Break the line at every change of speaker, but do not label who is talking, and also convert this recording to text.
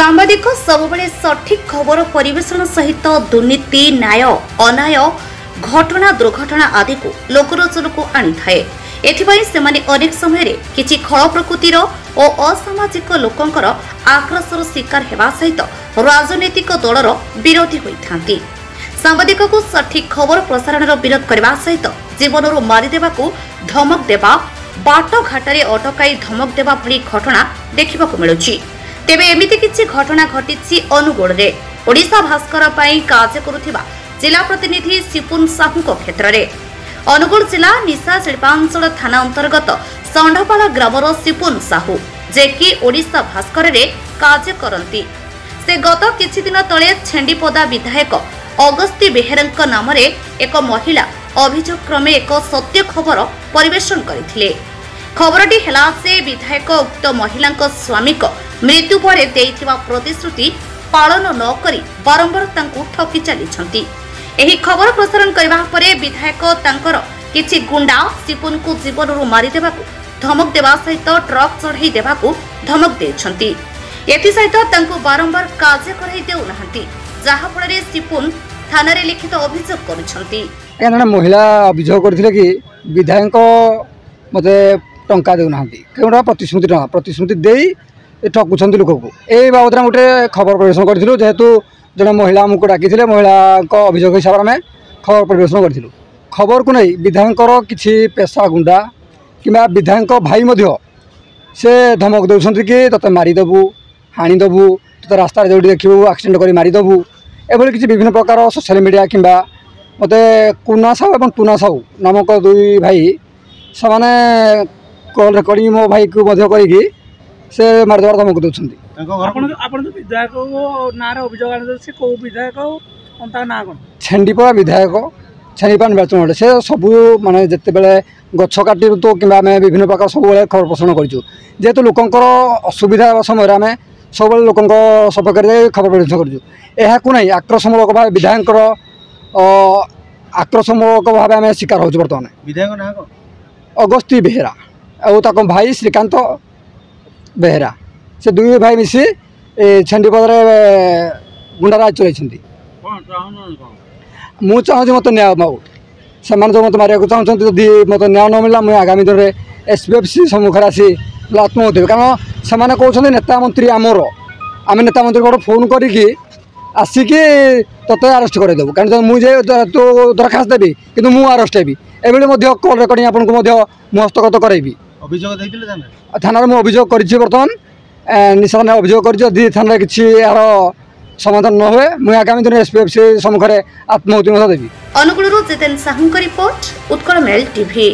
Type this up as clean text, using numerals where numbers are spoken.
सांबादिक सबुबले सठिक खबर परिवेशन सहित दुर्नीति न्याय अनाय घटना दुर्घटना आदि को लोकरोचन को आनी थाए। एथिपाई सेमाने अनेक समय किछि खल प्रकृतिर और असामाजिक लोकंकर आक्रोशर शिकार हेबा सहित राजनैतिक दलर विरोधी होइथांती। सांबादिक को सठिक खबर प्रसारण विरोध करने सहित जीवन मारिदेवा धमक देवा बाट घाटे अटकाई धमक देवा भली घटना देखा मिलुछि। तेबे एमिति किछि घटना घटिछि अनुगुल रे ओडिशा भास्कर पई कार्य करुथिबा जिला प्रतिनिधि सिपुन साहू क्षेत्र में। अनुगुल जिला निशा शिल्पांचल थाना अंतर्गत संडपाला ग्रामर सिपुन साहू जे कि ओडिशा भास्कर रे कार्य करती। से गत किछि दिन तले छेंडीपदा विधायक अगस्ती बेहेरंक नाम रे एक महिला अभियोग क्रमे एक सत्य खबर परिवेशन करथिले। खबरटी हेला से विधायक उक्त महिला स्वामी मृत्यु पर देइथिबा प्रतिश्रुति पालन न करी बारंबार तांकु ठकी चलीछंती। एही खबर प्रसारण करबा परे विधायक तांकर किछि गुंडा सिपुन को जीवनरू मारी देबाकू धमक देबा सहित ट्रक चढ़ाई देबाकू धमक देछंती। एथि सहित तांकु बारंबार कार्य कराई देउ नहंती, जहा फଳରେ सिपुन थाना रे लिखित अभियोग करूछंती।
एना महिला अभियोग करथिले कि विधायक मते टंका देउ नहंती, केउडा प्रतिश्रुति देई ठकुछंती लोक को। ए बाबद गोटे खबर परिवेशन करथिलु, जेहेतु जने महिला हमको डाकिथिले महिला को अभियोग हिसाब में खबर परिवेशन करथिलु। खबर को नहीं विधायकर किछि पेशा गुंडा किंबा विधायक भाई मध्य से धमक देउछंती कि तते मारी देबू हाणी देबू तते रास्ता जोडी देखिबू एक्सीडेंट करी मारी देबू एभली किछि विभिन्न प्रकार सोशल मीडिया किंबा मते कुना साहू एवं टुना साहू नामक दुई भाई समाने कॉल रिकॉर्डिंग मो भाई को मध्य करिकी से मारदेवार धमक देउछंती। छेंडीपड़ा विधायक छेंडीपा निर्वाचन से सबू माने जिते बेले गछ काटी तो कि विभिन्न प्रकार सब खबर प्रसारण करूँ, जेहेतु लोकंर असुविधा समय आम सब लोक सपक्ष खबर परिवेशन करूँ। यह नहीं आक्रोशमूलक भाव विधायक आक्रोशमूलक भाव आम शिकार हो बर्तमान। विधायक अगस्ती बेहेरा और भाई श्रीकांत बेहेरा से दुई भाई मिसी छेंडीपद गुंडाराज चलती। मु चाहूँ मत न्याय पाऊ से जो मत मारे चाहते जदि मत न्याय न मिला मुझे आगामी दिन में एसपीएफसी सम्मुखें आसी आत्महत्या, कारण से कहते नेता मंत्री आमर आम नेता मंत्री को फोन करके आसिकी तते अरेस्ट करदेबू, कारण मुझे तो दरखास्त देवी कि मुझे अरेस्ट हेबी एभली कॉल रेकर्डिंग आपको हस्तगत करेबी। थाना मुझे अभियोग कर बर्तमान निशा थाना अभियोग कर थाना किसी यार समाधान न हुए मुझे आगामी दिन एसपीएफसी सम्मुखें आत्महत्या देवी।
Angul Jiten Sahu report Utkal mail TV.